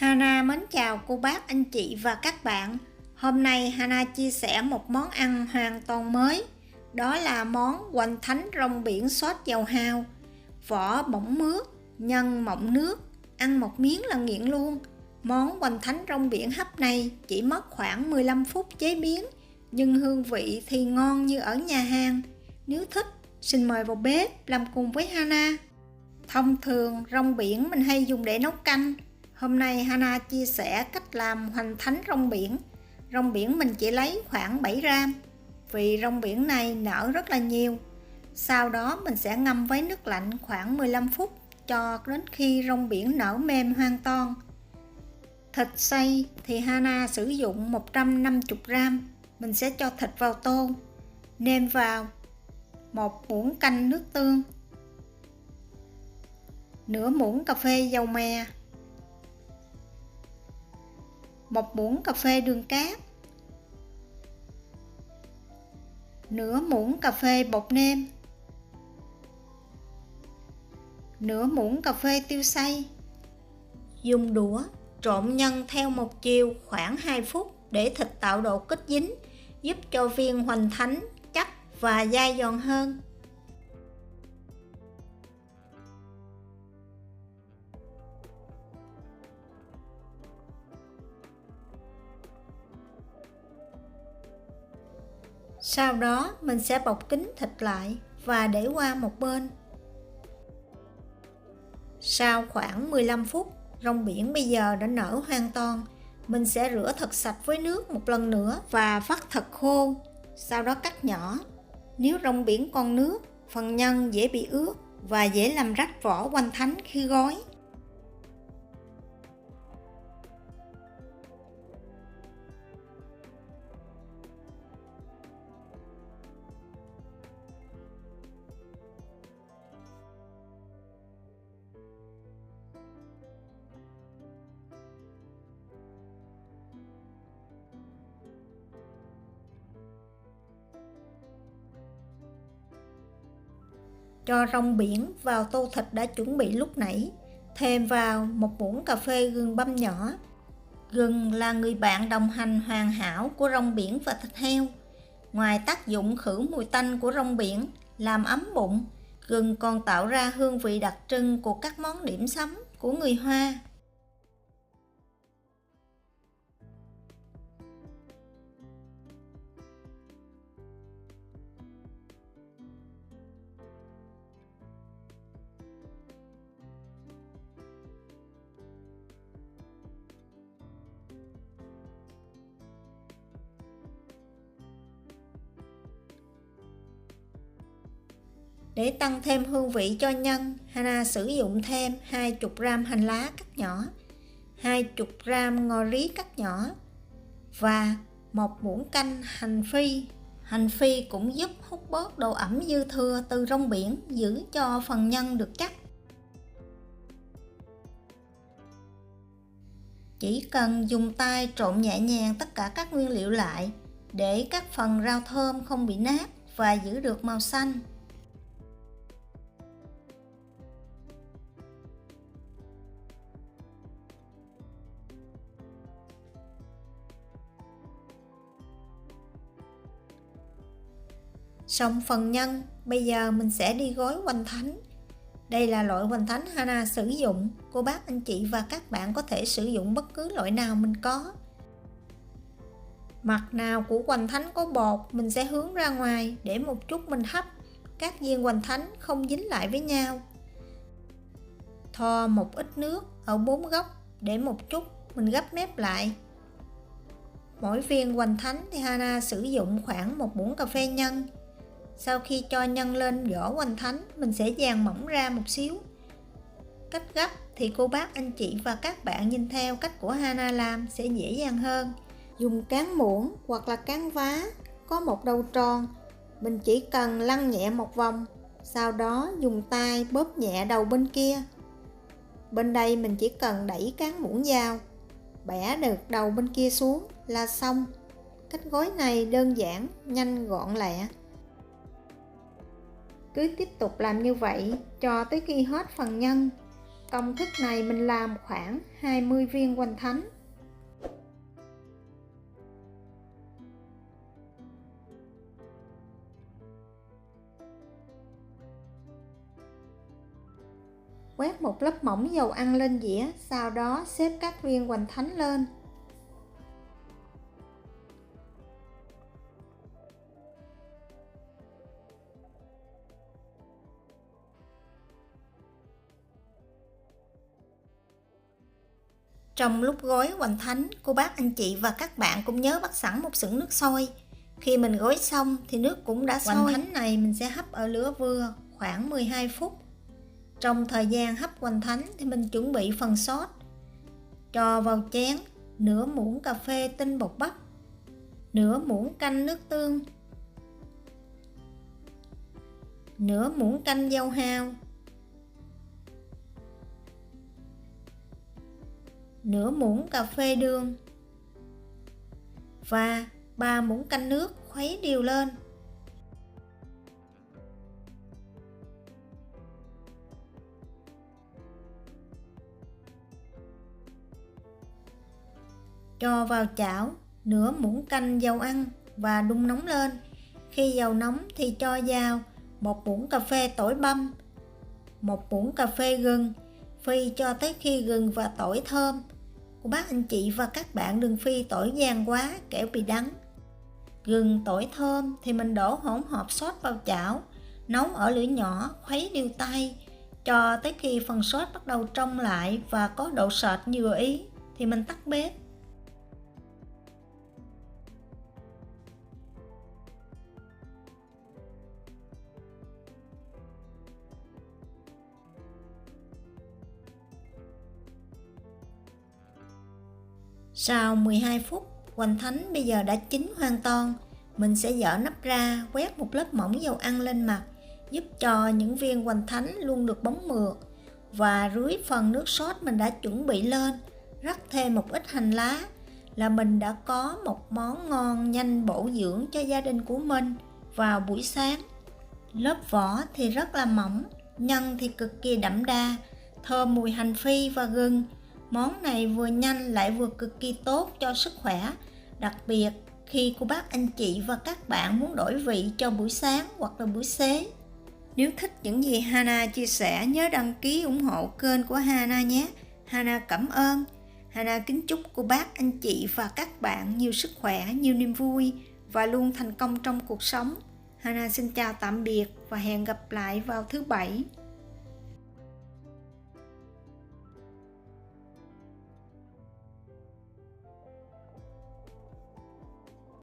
Hana mến chào cô bác, anh chị và các bạn. Hôm nay Hana chia sẻ một món ăn hoàn toàn mới. Đó là món hoành thánh rong biển sốt dầu hào. Vỏ bỏng mướt, nhân mọng nước, ăn một miếng là nghiện luôn. Món hoành thánh rong biển hấp này chỉ mất khoảng 15 phút chế biến, nhưng hương vị thì ngon như ở nhà hàng. Nếu thích, xin mời vào bếp làm cùng với Hana. Thông thường rong biển mình hay dùng để nấu canh. Hôm nay Hana chia sẻ cách làm hoành thánh rong biển. Rong biển mình chỉ lấy khoảng 7 gram, vì rong biển này nở rất là nhiều. Sau đó mình sẽ ngâm với nước lạnh khoảng 15 phút cho đến khi rong biển nở mềm hoàn toàn. Thịt xay thì Hana sử dụng 150 gram. Mình sẽ cho thịt vào tô, nêm vào 1 muỗng canh nước tương, nửa muỗng cà phê dầu mè, 1 muỗng cà phê đường cát, nửa muỗng cà phê bột nêm, nửa muỗng cà phê tiêu xay. Dùng đũa trộn nhân theo một chiều khoảng 2 phút để thịt tạo độ kết dính, giúp cho viên hoành thánh chắc và dai giòn hơn. Sau đó mình sẽ bọc kín thịt lại và để qua một bên. Sau khoảng 15 phút, rong biển bây giờ đã nở hoàn toàn. Mình sẽ rửa thật sạch với nước một lần nữa và vắt thật khô, sau đó cắt nhỏ. Nếu rong biển còn nước, phần nhân dễ bị ướt và dễ làm rách vỏ hoành thánh khi gói. Cho rong biển vào tô thịt đã chuẩn bị lúc nãy, thêm vào 1 muỗng cà phê gừng băm nhỏ. Gừng là người bạn đồng hành hoàn hảo của rong biển và thịt heo. Ngoài tác dụng khử mùi tanh của rong biển, làm ấm bụng, gừng còn tạo ra hương vị đặc trưng của các món điểm sắm của người Hoa. Để tăng thêm hương vị cho nhân, Hana sử dụng thêm 20 gram hành lá cắt nhỏ, 20 gram ngò rí cắt nhỏ và 1 muỗng canh hành phi. Hành phi cũng giúp hút bớt độ ẩm dư thừa từ rong biển, giữ cho phần nhân được chắc. Chỉ cần dùng tay trộn nhẹ nhàng tất cả các nguyên liệu lại để các phần rau thơm không bị nát và giữ được màu xanh. Xong phần nhân, bây giờ mình sẽ đi gói hoành thánh. Đây là loại hoành thánh Hana sử dụng. Cô bác, anh chị và các bạn có thể sử dụng bất cứ loại nào mình có. Mặt nào của hoành thánh có bột mình sẽ hướng ra ngoài để một chút mình hấp. Các viên hoành thánh không dính lại với nhau. Thoa một ít nước ở 4 góc để một chút mình gấp mép lại. Mỗi viên hoành thánh thì Hana sử dụng khoảng 1 muỗng cà phê nhân. Sau khi cho nhân lên vỏ hoành thánh, mình sẽ dàn mỏng ra một xíu. Cách gấp thì cô bác, anh chị và các bạn nhìn theo cách của Hana làm sẽ dễ dàng hơn. Dùng cán muỗng hoặc là cán vá có một đầu tròn, mình chỉ cần lăn nhẹ một vòng, sau đó dùng tay bóp nhẹ đầu bên kia. Bên đây mình chỉ cần đẩy cán muỗng vào, bẻ được đầu bên kia xuống là xong. Cách gói này đơn giản, nhanh gọn lẹ. Cứ tiếp tục làm như vậy cho tới khi hết phần nhân. Công thức này mình làm khoảng 20 viên hoành thánh. Quét một lớp mỏng dầu ăn lên dĩa, sau đó xếp các viên hoành thánh lên. Trong lúc gói hoành thánh, cô bác anh chị và các bạn cũng nhớ bắt sẵn một xửng nước sôi. Khi mình gói xong thì nước cũng đã sôi. Hoành thánh này mình sẽ hấp ở lửa vừa khoảng 12 phút. Trong thời gian hấp hoành thánh thì mình chuẩn bị phần sốt. Cho vào chén nửa muỗng cà phê tinh bột bắp, nửa muỗng canh nước tương, nửa muỗng canh dâu hao, nửa muỗng cà phê đường và 3 muỗng canh nước, khuấy đều lên. Cho vào chảo nửa muỗng canh dầu ăn và đun nóng lên. Khi dầu nóng thì cho vào 1 muỗng cà phê tỏi băm, 1 muỗng cà phê gừng, phi cho tới khi gừng và tỏi thơm. Cô bác anh chị và các bạn đừng phi tỏi vàng quá kẻo bị đắng. Gừng tỏi thơm thì mình đổ hỗn hợp sốt vào chảo, nấu ở lửa nhỏ, khuấy đều tay cho tới khi phần sốt bắt đầu trong lại và có độ sệt vừa ý thì mình tắt bếp. Sau 12 phút, hoành thánh bây giờ đã chín hoàn toàn. Mình sẽ dỡ nắp ra, quét một lớp mỏng dầu ăn lên mặt, giúp cho những viên hoành thánh luôn được bóng mượt. Và rưới phần nước sốt mình đã chuẩn bị lên, rắc thêm một ít hành lá là mình đã có một món ngon nhanh bổ dưỡng cho gia đình của mình vào buổi sáng. Lớp vỏ thì rất là mỏng, nhân thì cực kỳ đậm đà, thơm mùi hành phi và gừng. Món này vừa nhanh lại vừa cực kỳ tốt cho sức khỏe, đặc biệt khi cô bác anh chị và các bạn muốn đổi vị cho buổi sáng hoặc là buổi xế. Nếu thích những gì Hana chia sẻ, nhớ đăng ký ủng hộ kênh của Hana nhé. Hana cảm ơn. Hana kính chúc cô bác anh chị và các bạn nhiều sức khỏe, nhiều niềm vui và luôn thành công trong cuộc sống. Hana xin chào tạm biệt và hẹn gặp lại vào thứ Bảy.